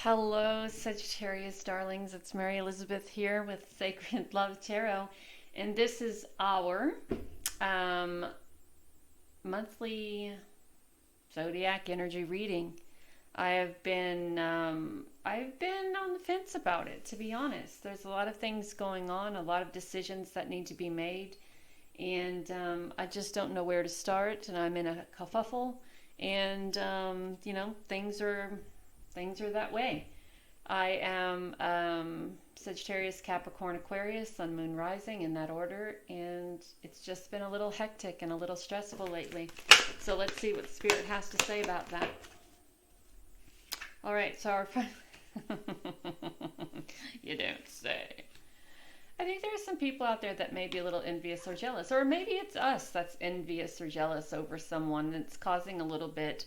Hello, Sagittarius darlings. It's Mary Elizabeth here with Sacred Love Tarot, and this is our um, monthly zodiac energy reading. I've been on the fence about it, to be honest. There's a lot of things going on, a lot of decisions that need to be made, and I just don't know where to start. And I'm in a kerfuffle, and things are that way. I am Sagittarius, Capricorn, Aquarius, Sun, Moon, Rising in that order, and it's just been a little hectic and a little stressful lately. So let's see what Spirit has to say about that. All right, so our you don't say. I think there are some people out there that may be a little envious or jealous, or maybe it's us that's envious or jealous over someone that's causing a little bit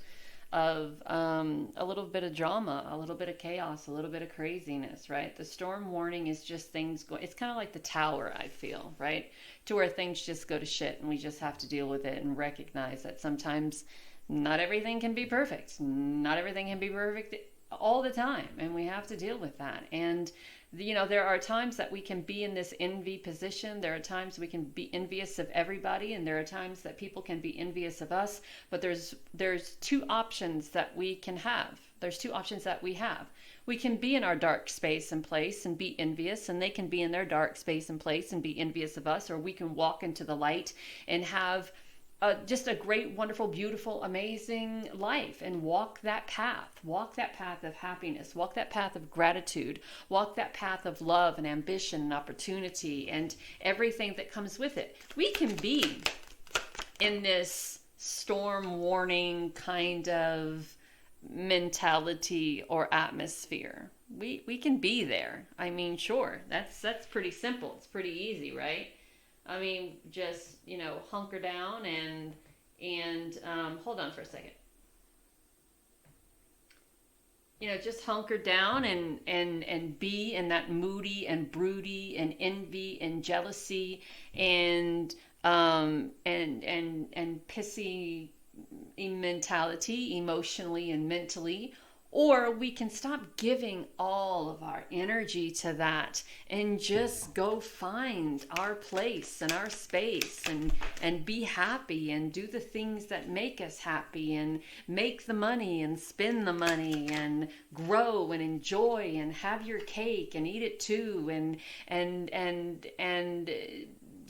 of drama, a little bit of chaos, a little bit of craziness, right? The storm warning is just things going. It's kind of like the tower, I feel, right? To where things just go to shit, and we just have to deal with it and recognize that sometimes not everything can be perfect. Not everything can be perfect all the time, and we have to deal with that. And there are times that we can be in this envy position. There are times we can be envious of everybody, and there are times that people can be envious of us. But there's two options that we can have. There's two options that we have. We can be in our dark space and place and be envious, and they can be in their dark space and place and be envious of us, or we can walk into the light and have just a great, wonderful, beautiful, amazing life, and walk that path of happiness, walk that path of gratitude, walk that path of love and ambition and opportunity and everything that comes with it. We can be in this storm warning kind of mentality or atmosphere. We can be there. I mean, sure, that's pretty simple. It's pretty easy, right? I mean, just, hunker down and hold on for a second. Just hunker down and be in that moody and broody and envy and jealousy and pissy mentality, emotionally and mentally. Or we can stop giving all of our energy to that and just go find our place and our space and be happy and do the things that make us happy and make the money and spend the money and grow and enjoy and have your cake and eat it too and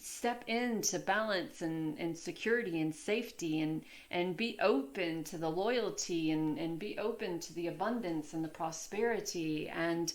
step into balance and security and safety and be open to the loyalty and be open to the abundance and the prosperity, and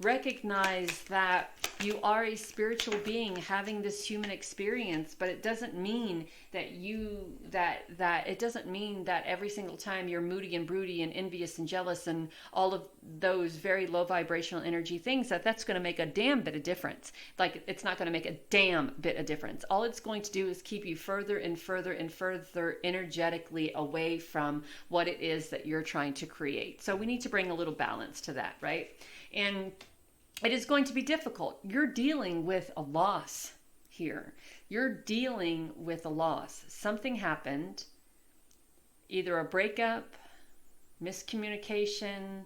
recognize that you are a spiritual being having this human experience. But it doesn't mean that it doesn't mean that every single time you're moody and broody and envious and jealous and all of those very low vibrational energy things that's going to make a damn bit of difference. Like, it's not going to make a damn bit of difference. All it's going to do is keep you further and further and further energetically away from what it is that you're trying to create. So we need to bring a little balance to that, right? And it is going to be difficult. You're dealing with a loss here. You're dealing with a loss. Something happened, either a breakup, miscommunication,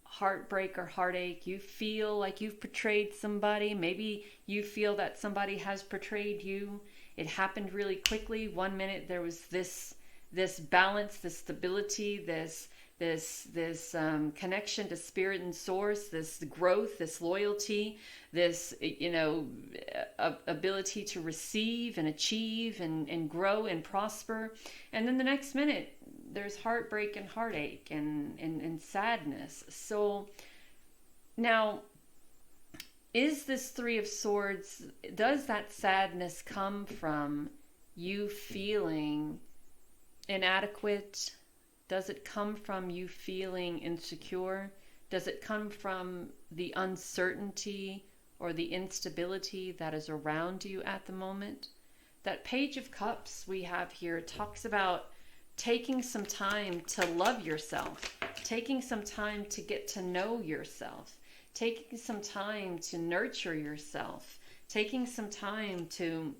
heartbreak or heartache. You feel like you've betrayed somebody. Maybe you feel that somebody has betrayed you. It happened really quickly. 1 minute there was this balance, this stability, this connection to spirit and source, this growth, this loyalty, this ability to receive and achieve and grow and prosper. And then the next minute there's heartbreak and heartache and sadness. So now, is this Three of Swords, does that sadness come from you feeling inadequate? Does it come from you feeling insecure? Does it come from the uncertainty or the instability that is around you at the moment? That Page of Cups we have here talks about taking some time to love yourself, taking some time to get to know yourself, taking some time to nurture yourself, taking some time to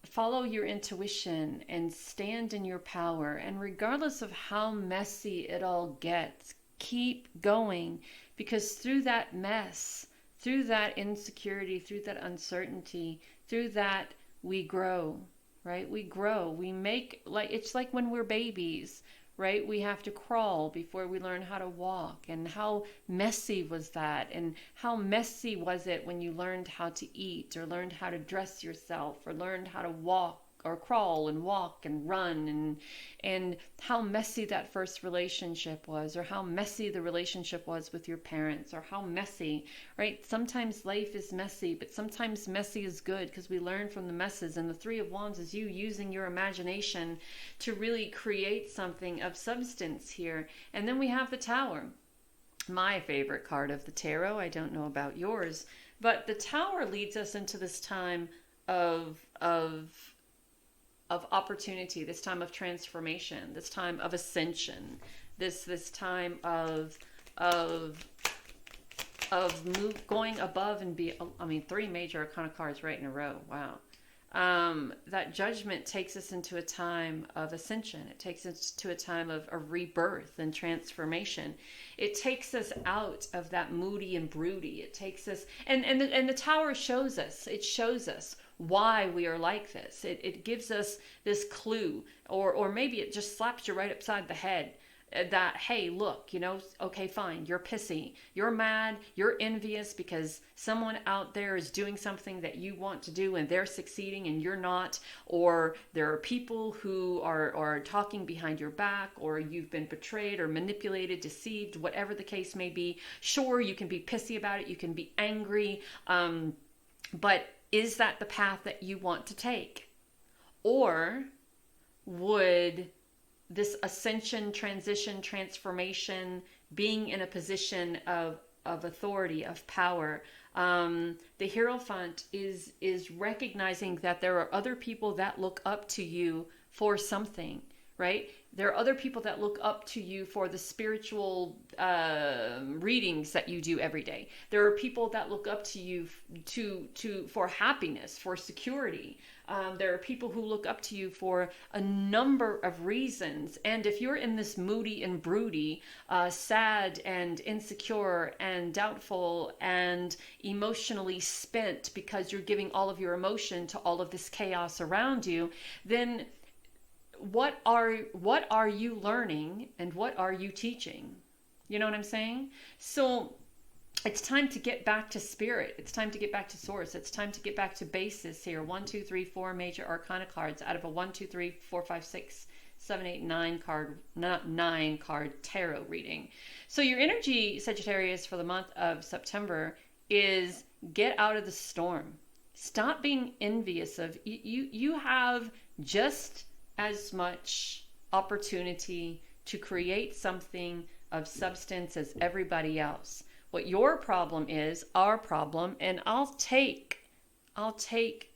follow your intuition and stand in your power. And regardless of how messy it all gets, keep going, because through that mess, through that insecurity, through that uncertainty, through that we grow, right? We grow. We make, like, it's like when we're babies, right? We have to crawl before we learn how to walk. And how messy was that? And how messy was it when you learned how to eat, or learned how to dress yourself, or learned how to walk or crawl and walk and run, and how messy that first relationship was, or how messy the relationship was with your parents, or how messy, right? Sometimes life is messy, but sometimes messy is good, because we learn from the messes. And the Three of Wands is you using your imagination to really create something of substance here. And then we have the Tower, my favorite card of the tarot. I don't know about yours, but the Tower leads us into this time of opportunity, this time of transformation, this time of ascension, this time of going above and be. I mean, three major arcana cards right in a row. Wow. That Judgment takes us into a time of ascension. It takes us to a time of rebirth and transformation. It takes us out of that moody and broody. It takes us, and the Tower shows us. It shows us why we are like this. It gives us this clue, or maybe it just slaps you right upside the head, that, hey, look, okay, fine, you're pissy, you're mad, you're envious because someone out there is doing something that you want to do and they're succeeding and you're not, or there are people who are talking behind your back, or you've been betrayed or manipulated, deceived, whatever the case may be. Sure, you can be pissy about it, you can be angry, but is that the path that you want to take? Or would this ascension, transition, transformation, being in a position of authority, of power, the Hierophant is recognizing that there are other people that look up to you for something, right? There are other people that look up to you for the spiritual readings that you do every day. There are people that look up to you for happiness, for security. There are people who look up to you for a number of reasons. And if you're in this moody and broody, sad and insecure and doubtful and emotionally spent because you're giving all of your emotion to all of this chaos around you, then what are you learning and what are you teaching? You know what I'm saying? So it's time to get back to spirit. It's time to get back to source. It's time to get back to basis here. 1, 2, 3, 4 major arcana cards out of a 1, 2, 3, 4, 5, 6, 7, 8, 9 card, not 9 card tarot reading. So your energy, Sagittarius, for the month of September is get out of the storm. Stop being envious of you have just as much opportunity to create something of substance as everybody else. What your problem is, our problem, and I'll take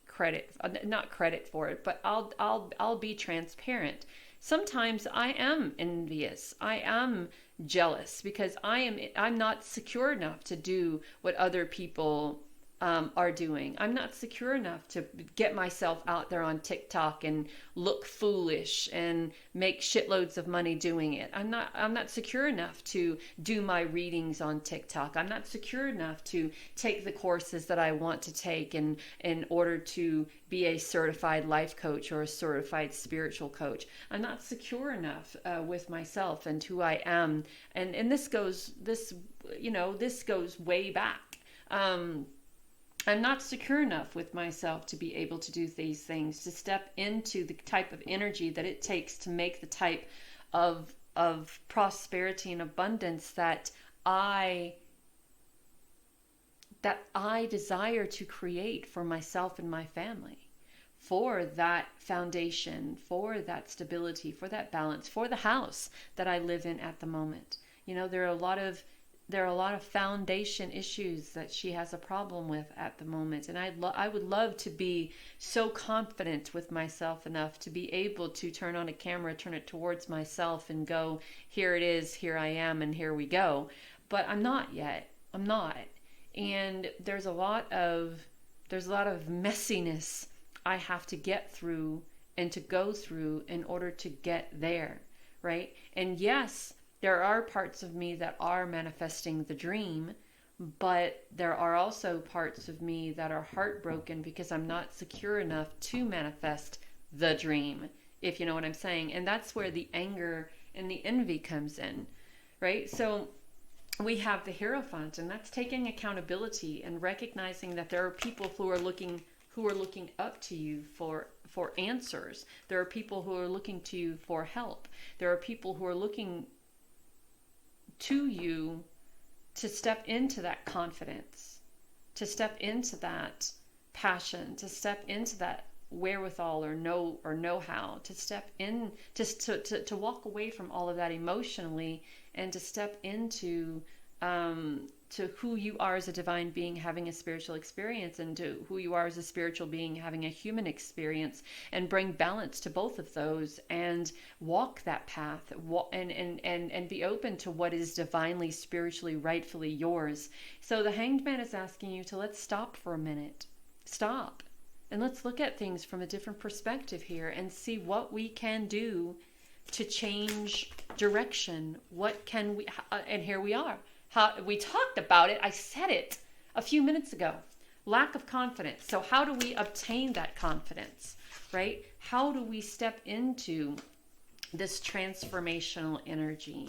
credit, not credit for it, but I'll be transparent. Sometimes I am envious. I am jealous because I'm not secure enough to do what other people are doing. I'm not secure enough to get myself out there on TikTok and look foolish and make shitloads of money doing it. I'm not secure enough to do my readings on TikTok. I'm not secure enough to take the courses that I want to take in order to be a certified life coach or a certified spiritual coach. I'm not secure enough with myself and who I am. And this goes way back. I'm not secure enough with myself to be able to do these things, to step into the type of energy that it takes to make the type of prosperity and abundance that I desire to create for myself and my family, for that foundation, for that stability, for that balance, for the house that I live in at the moment. There are a lot of foundation issues that she has a problem with at the moment. And I would love to be so confident with myself enough to be able to turn on a camera, turn it towards myself and go, here it is, here I am, and here we go. But I'm not yet. I'm not. And there's a lot of messiness I have to get through and to go through in order to get there, right? And yes, there are parts of me that are manifesting the dream, but there are also parts of me that are heartbroken because I'm not secure enough to manifest the dream, if you know what I'm saying. And that's where the anger and the envy comes in, right? So we have the Hierophant, and that's taking accountability and recognizing that there are people who are looking up to you for answers. There are people who are looking to you for help. There are people who are looking to you to step into that confidence, to step into that passion, to step into that wherewithal or know-how, to step in, to walk away from all of that emotionally and to step into to who you are as a divine being having a spiritual experience, and to who you are as a spiritual being having a human experience, and bring balance to both of those and walk that path, and be open to what is divinely, spiritually, rightfully yours. So the Hanged Man is asking you to, let's stop for a minute. Stop. And let's look at things from a different perspective here and see what we can do to change direction. What can we, and here we are. How we talked about it. I said it a few minutes ago. Lack of confidence. So how do we obtain that confidence, right? How do we step into this transformational energy?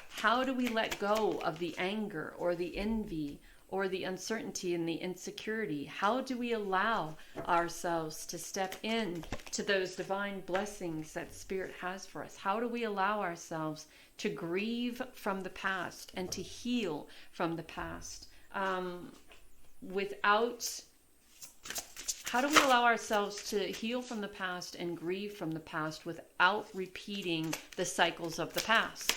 How do we let go of the anger or the envy or the uncertainty and the insecurity? How do we allow ourselves to step in to those divine blessings that Spirit has for us? How do we allow ourselves to grieve from the past and to heal from the past how do we allow ourselves to heal from the past and grieve from the past without repeating the cycles of the past?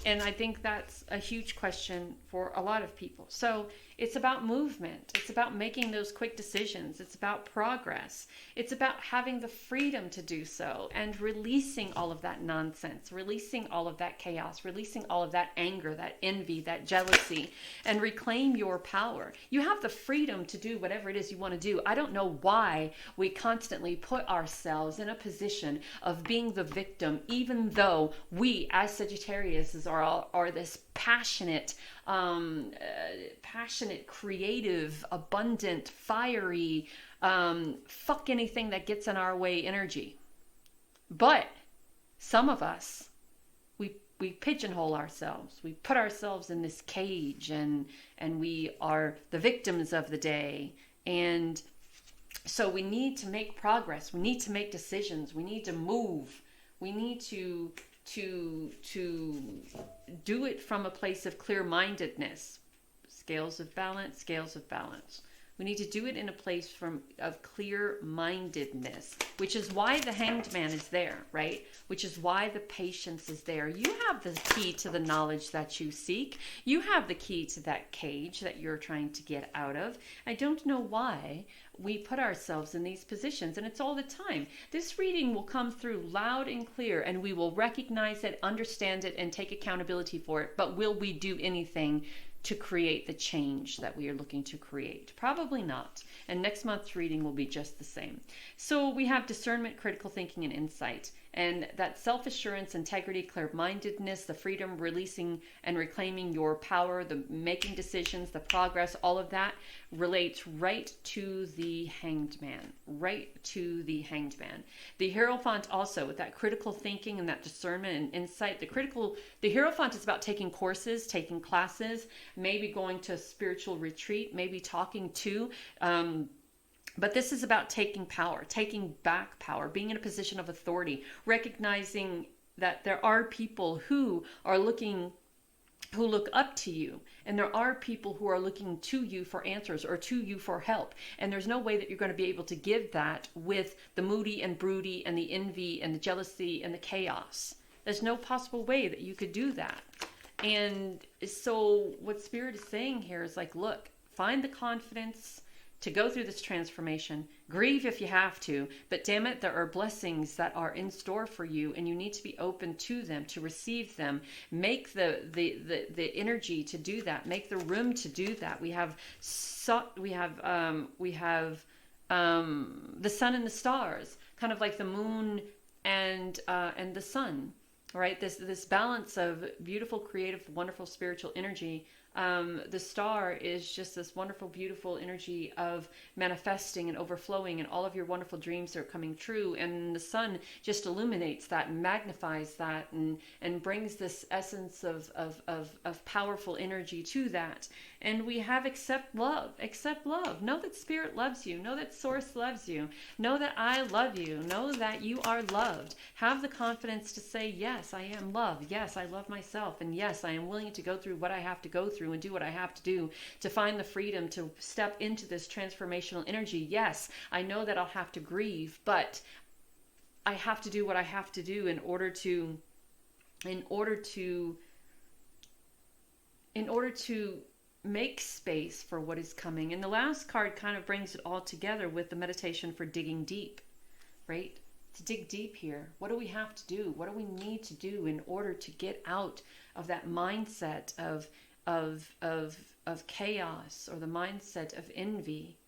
And I think that's a huge question for a lot of people. So it's about movement. It's about making those quick decisions. It's about progress. It's about having the freedom to do so and releasing all of that nonsense, releasing all of that chaos, releasing all of that anger, that envy, that jealousy, and reclaim your power. You have the freedom to do whatever it is you want to do. I don't know why we constantly put ourselves in a position of being the victim, even though we as Sagittarius are this passionate, creative, abundant, fiery, fuck anything that gets in our way energy. But some of us, we pigeonhole ourselves. We put ourselves in this cage, and we are the victims of the day. And so we need to make progress. We need to make decisions. We need to move. We need to do it from a place of clear-mindedness. Scales of balance, scales of balance. We need to do it in a place of clear-mindedness, which is why the Hanged Man is there, right? Which is why the patience is there. You have the key to the knowledge that you seek. You have the key to that cage that you're trying to get out of. I don't know why we put ourselves in these positions, and it's all the time. This reading will come through loud and clear, and we will recognize it, understand it, and take accountability for it. But will we do anything to create the change that we are looking to create? Probably not. And next month's reading will be just the same. So we have discernment, critical thinking, and insight. And that self-assurance, integrity, clear-mindedness, the freedom, releasing and reclaiming your power, the making decisions, the progress, all of that relates right to the Hanged Man. Right to the Hanged Man. The Hierophant also, with that critical thinking and that discernment and insight. The Hierophant is about taking courses, taking classes, maybe going to a spiritual retreat, maybe talking to but this is about taking power, taking back power, being in a position of authority, recognizing that there are people who look up to you, and there are people who are looking to you for answers or to you for help. And there's no way that you're going to be able to give that with the moody and broody and the envy and the jealousy and the chaos. There's no possible way that you could do that. And so what Spirit is saying here is like, look, find the confidence to go through this transformation. Grieve if you have to, but damn it, there are blessings that are in store for you, and you need to be open to them, to receive them. Make the energy to do that. Make the room to do that. We have the sun and the stars, kind of like the moon and the sun, right? This balance of beautiful, creative, wonderful spiritual energy. The star is just this wonderful, beautiful energy of manifesting and overflowing, and all of your wonderful dreams are coming true. And the sun just illuminates that and magnifies that, and brings this essence of powerful energy to that. And we have accept love. Accept love. Know that spirit loves you. Know that source loves you. Know that I love you. Know that you are loved. Have the confidence to say, yes, I am loved. Yes, I love myself. And yes, I am willing to go through what I have to go through and do what I have to do to find the freedom to step into this transformational energy. Yes, I know that I'll have to grieve, but I have to do what I have to do in order to make space for what is coming. And the last card kind of brings it all together with the meditation for digging deep, right? To dig deep here. What do we have to do? What do we need to do in order to get out of that mindset of chaos, or the mindset of envy?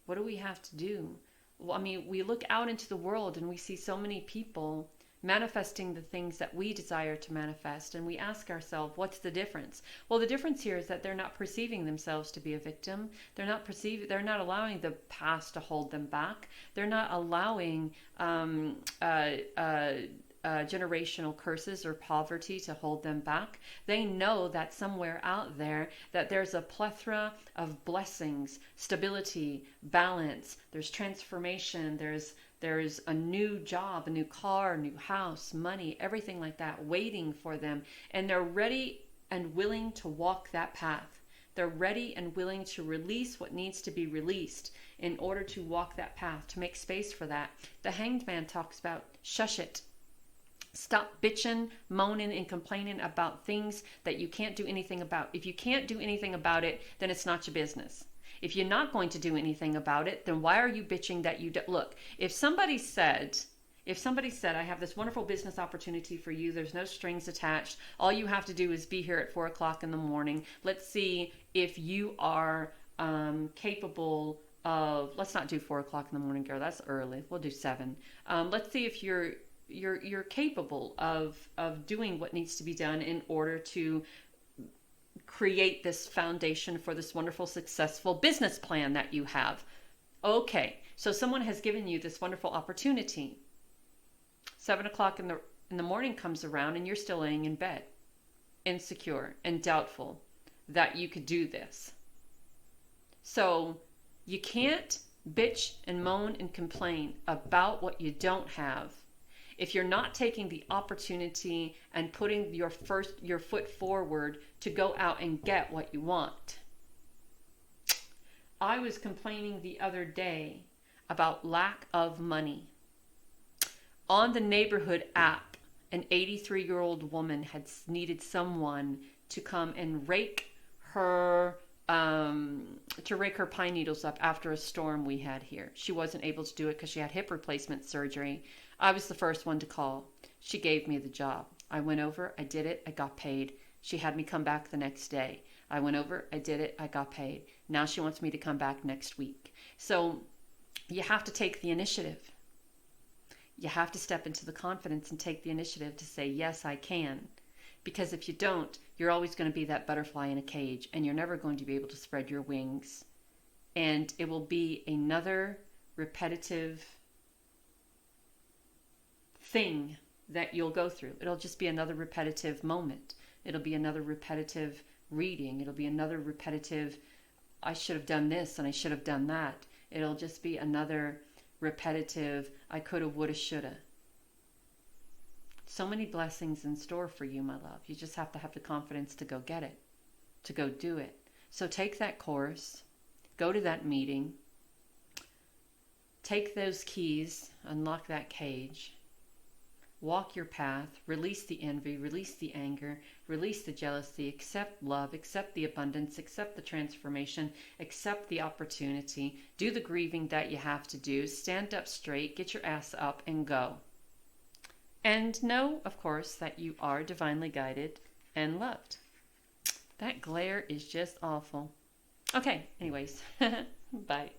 What do we have to do? Well, I mean, we look out into the world and we see so many people manifesting the things that we desire to manifest, and we ask ourselves, what's the difference? Well, the difference here is that they're not perceiving themselves to be a victim. They're not allowing the past to hold them back. They're not allowing generational curses or poverty to hold them back. They know that somewhere out there that there's a plethora of blessings, stability, balance, there's transformation, there's a new job, a new car, a new house, money, everything like that waiting for them. And they're ready and willing to walk that path. They're ready and willing to release what needs to be released in order to walk that path, to make space for that. The Hanged Man talks about shush it. Stop bitching, moaning, and complaining about things that you can't do anything about. If you can't do anything about it, then it's not your business. If you're not going to do anything about it, then why are you bitching that you look? If somebody said, I have this wonderful business opportunity for you, there's no strings attached, all you have to do is be here at 4 o'clock in the morning. Let's see if you are capable of, let's not do 4 o'clock in the morning, girl, that's early. We'll do 7. Let's see if you're capable of doing what needs to be done in order to create this foundation for this wonderful, successful business plan that you have. Okay, so someone has given you this wonderful opportunity. 7 o'clock in the morning comes around and you're still laying in bed, insecure and doubtful that you could do this. So you can't bitch and moan and complain about what you don't have if you're not taking the opportunity and putting your foot forward to go out and get what you want. I was complaining the other day about lack of money. On the neighborhood app, an 83-year-old woman had needed someone to come and rake her pine needles up after a storm we had here. She wasn't able to do it because she had hip replacement surgery. I was the first one to call. She gave me the job. I went over, I did it, I got paid. She had me come back the next day. I went over, I did it, I got paid. Now she wants me to come back next week. So you have to take the initiative. You have to step into the confidence and take the initiative to say, yes, I can. Because if you don't, you're always going to be that butterfly in a cage, and you're never going to be able to spread your wings. And it will be another repetitive thing that you'll go through. It'll just be another repetitive moment. It'll be another repetitive reading. It'll be another repetitive, I should have done this and I should have done that. It'll just be another repetitive, I coulda, woulda, shoulda. So many blessings in store for you, my love. You just have to have the confidence to go get it, to go do it. So take that course, go to that meeting, take those keys, unlock that cage, walk your path, release the envy, release the anger, release the jealousy, accept love, accept the abundance, accept the transformation, accept the opportunity, do the grieving that you have to do, stand up straight, get your ass up and go. And know, of course, that you are divinely guided and loved. That glare is just awful. Okay, anyways, bye.